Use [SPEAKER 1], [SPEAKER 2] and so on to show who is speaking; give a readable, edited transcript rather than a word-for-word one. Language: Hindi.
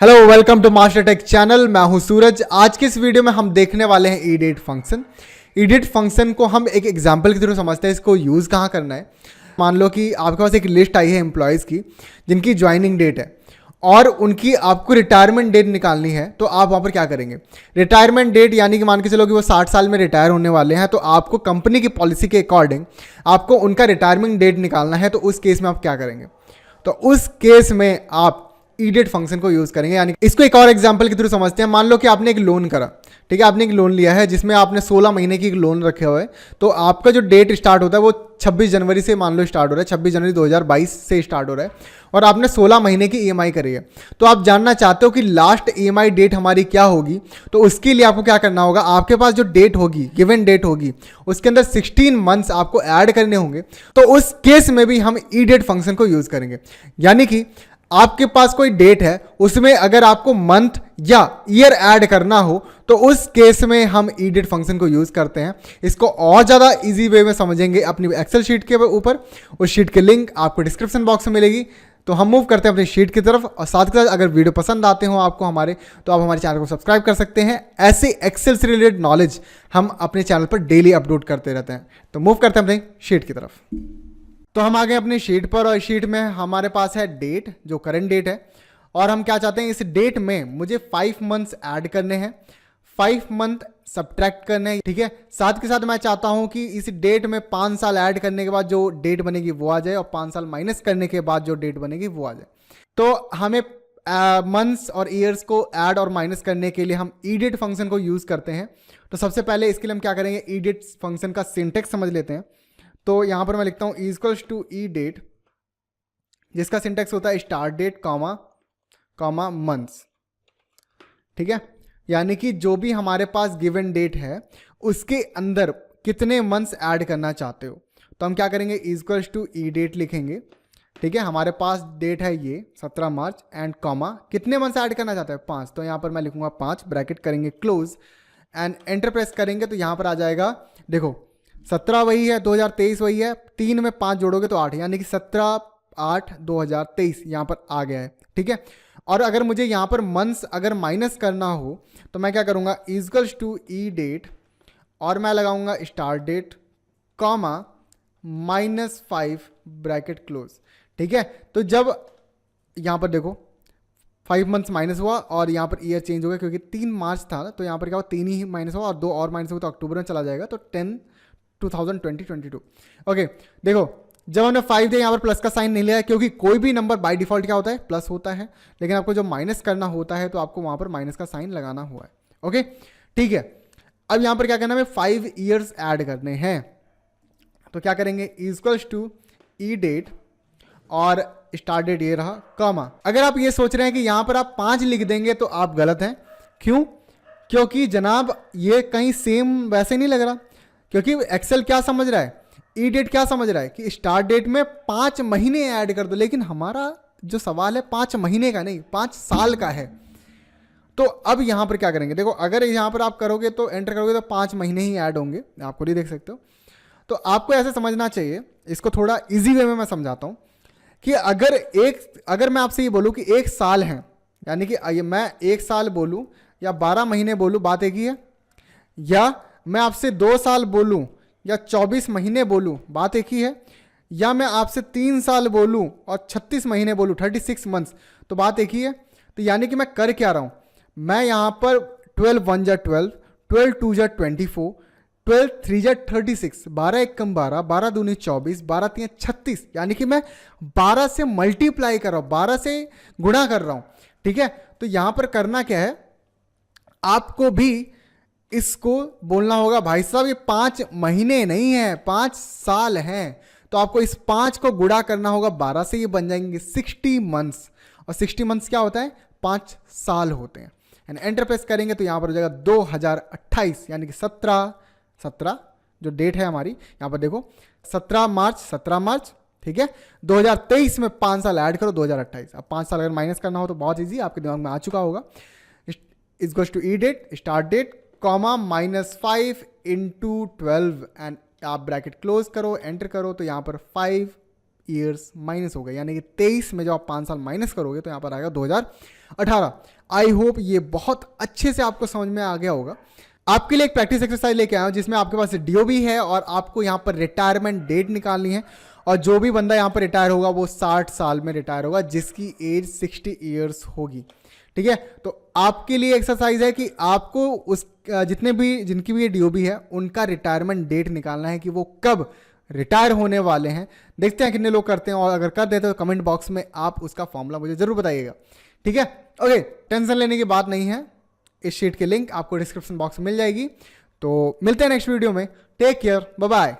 [SPEAKER 1] Hello, welcome to master tech channel. मैं हूं सूरज। आज के इस वीडियो में हम देखने वाले हैं ईडेट फंक्शन। ईडेट फंक्शन को हम एक एग्जांपल की तरह समझते हैं। इसको यूज़ कहाँ करना है, मान लो कि आपके पास एक लिस्ट आई है एम्प्लॉयज़ की जिनकी ज्वाइनिंग डेट है और उनकी आपको रिटायरमेंट डेट निकालनी है। तो आप वहाँ पर क्या करेंगे, रिटायरमेंट डेट यानी कि मान के चलो कि वो 60 साल में रिटायर होने वाले हैं, तो आपको कंपनी की पॉलिसी के अकॉर्डिंग आपको उनका रिटायरमेंट डेट निकालना है। तो उस केस में आप क्या करेंगे, तो उस केस में आप ईडेट फंक्शन को यूज करेंगे। यानी इसको एक और एग्जांपल के थ्रू समझते हैं। मान लो कि आपने एक लोन करा, ठीक है, आपने एक लोन लिया है जिसमें आपने 16 महीने की एक लोन रखे हुए, तो आपका जो डेट स्टार्ट होता है वो 26 जनवरी से मान लो स्टार्ट हो रहा है, 26 जनवरी 2022 से स्टार्ट हो रहा है और आपने 16 महीने की ईएमआई करी है। तो आप जानना चाहते हो कि लास्ट ईएमआई डेट हमारी क्या होगी। तो उसके लिए आपको क्या करना होगा, आपके पास जो डेट होगी, गिवन डेट होगी, उसके अंदर 16 मंथ्स आपको ऐड करने होंगे। तो उस केस में भी हम ईडेट फंक्शन को यूज करेंगे। यानी कि आपके पास कोई डेट है, उसमें अगर आपको मंथ या ईयर ऐड करना हो तो उस केस में हम ईडेट फंक्शन को यूज करते हैं। इसको और ज़्यादा इजी वे में समझेंगे अपनी एक्सेल शीट के ऊपर। उस शीट की लिंक आपको डिस्क्रिप्शन बॉक्स में मिलेगी। तो हम मूव करते हैं अपनी शीट की तरफ, और साथ के साथ अगर वीडियो पसंद आते हो आपको हमारे, तो आप हमारे चैनल को सब्सक्राइब कर सकते हैं। ऐसे एक्सेल से रिलेटेड नॉलेज हम अपने चैनल पर डेली अपलोड करते रहते हैं। तो मूव करते हैं अपनी शीट की तरफ। तो हम आ गए अपनी शीट पर, और शीट में हमारे पास है डेट, जो करंट डेट है, और हम क्या चाहते हैं, इस डेट में मुझे 5 मंथ्स ऐड करने हैं, 5 मंथ सब्ट्रैक्ट करने हैं, ठीक है। साथ के साथ मैं चाहता हूं कि इस डेट में 5 साल ऐड करने के बाद जो डेट बनेगी वो आ जाए, और 5 साल माइनस करने के बाद जो डेट बनेगी वो आ जाए। तो हमें मंथ्स और ईयर्स को ऐड और माइनस करने के लिए हम ईडेट फंक्शन को यूज करते हैं। तो सबसे पहले इसके लिए हम क्या करेंगे, ईडेट फंक्शन का सिंटेक्स समझ लेते हैं। तो यहां पर मैं लिखता हूं इक्वल्स टू ई डेट, जिसका सिंटेक्स होता है start date comma comma months, ठीक है। यानी कि जो भी हमारे पास गिवन डेट है उसके अंदर कितने मंथ्स ऐड करना चाहते हो। तो हम क्या करेंगे, इक्वल्स टू ई डेट लिखेंगे, ठीक है। हमारे पास डेट है ये 17 मार्च एंड कॉमा कितने मंथ्स ऐड करना चाहते हैं, 5। तो यहां पर मैं लिखूंगा 5, ब्रैकेट करेंगे क्लोज एंड एंटर प्रेस करेंगे। तो यहां पर आ जाएगा, देखो 17 वही है, 2023 वही है, 3 में 5 जोड़ोगे तो 8, यानी कि 17/8/2023 यहाँ पर आ गया है, ठीक है। और अगर मुझे यहाँ पर मंथ्स अगर माइनस करना हो तो मैं क्या करूँगा, इक्वल्स टू ई डेट, और मैं लगाऊंगा start date comma -5 bracket close, ठीक है। तो जब यहाँ पर देखो 5 मंथ्स माइनस हुआ और यहाँ पर ईयर चेंज हो गया, क्योंकि 3 मार्च था तो यहाँ पर क्या हुआ, 3 ही माइनस हुआ और 2 और माइनस हुआ तो अक्टूबर में चला जाएगा, तो 10/2022। ओके, देखो जब हमने 5 दिया यहाँ पर प्लस का साइन नहीं लिया, क्योंकि कोई भी नंबर बाय डिफॉल्ट क्या होता है, प्लस होता है, लेकिन आपको जो माइनस करना होता है तो आपको वहां पर माइनस का साइन लगाना हुआ है। ओके, ठीक है। अब यहाँ पर क्या करना है, 5 ईयर्स ऐड करने हैं। तो क्या करेंगे, इक्वल्स टू ई डेट और स्टार्ट डेट ये रहा कॉमा। अगर आप ये सोच रहे हैं कि यहां पर आप 5 लिख देंगे तो आप गलत हैं। क्यों, क्योंकि जनाब ये कहीं सेम वैसे नहीं लग रहा, क्योंकि एक्सेल क्या समझ रहा है, ई डेट क्या समझ रहा है कि स्टार्ट डेट में 5 महीने ऐड कर दो, लेकिन हमारा जो सवाल है 5 महीने का नहीं, 5 साल का है। तो अब यहां पर क्या करेंगे, देखो अगर यहां पर आप करोगे तो एंटर करोगे तो 5 महीने ही ऐड होंगे, आप खुद ही देख सकते हो। तो आपको ऐसे समझना चाहिए, इसको थोड़ा इजी वे में मैं समझाता हूं कि अगर मैं आपसे ये बोलूं कि 1 साल है, यानी कि मैं 1 साल बोलूं या 12 महीने बोलूं, बात एक ही है। या मैं आपसे 2 साल बोलूं या 24 महीने बोलूं, बात एक ही है। या मैं आपसे 3 साल बोलूं और 36 महीने बोलूं, 36 मंथ्स, तो बात एक ही है। तो यानी कि मैं कर क्या रहा हूं, मैं यहां पर 12 1 जा 12, 12 2 जा 24, 12 3 जा 36, 12 1 कम 12, 12 दूनी 24, 12 3 36, यानी कि मैं 12 से मल्टीप्लाई कर रहा हूं, 12 से गुणा कर रहा हूं, ठीक है। तो यहां पर करना क्या है, आपको भी इसको बोलना होगा, भाई साहब ये 5 महीने नहीं है, 5 साल हैं। तो आपको इस 5 को गुणा करना होगा 12 से, ये बन जाएंगे 60 मंथ्स, और 60 मंथ्स क्या होता है, 5 साल होते हैं। एंड एंटर प्रेस करेंगे तो यहां पर हो जाएगा 2028, यानी कि 17 जो डेट है हमारी, यहां पर देखो 17 मार्च, ठीक है। 2023 में 5 साल ऐड करो, 2028। अब 5 साल अगर माइनस करना हो तो बहुत ईजी, आपके दिमाग में आ चुका होगा। Equals to E date, start date comma -5 × 12 and आप ब्रैकेट क्लोज करो, एंटर करो, तो यहां पर 5 ईयर्स माइनस हो गए, यानी कि 23 में जब आप 5 साल माइनस करोगे तो यहाँ पर आएगा 2018। आई होप ये बहुत अच्छे से आपको समझ में आ गया होगा। आपके लिए एक प्रैक्टिस एक्सरसाइज लेके आया हूँ जिसमें आपके पास डीओबी है और आपको यहाँ पर रिटायरमेंट डेट निकालनी है। और जो भी बंदा यहाँ पर रिटायर होगा वो 60 साल में रिटायर होगा, जिसकी एज 60 ईयर्स होगी। ठीक है, तो आपके लिए एक्सरसाइज है कि आपको उस जिनकी भी डीओबी है उनका रिटायरमेंट डेट निकालना है कि वो कब रिटायर होने वाले हैं। देखते हैं कितने लोग करते हैं, और अगर कर देते तो कमेंट बॉक्स में आप उसका फॉर्मूला मुझे जरूर बताइएगा। ठीक है, ओके, टेंशन लेने की बात नहीं है। इस शीट की लिंक आपको डिस्क्रिप्शन बॉक्स में मिल जाएगी। तो मिलते हैं नेक्स्ट वीडियो में। Take care, bye bye.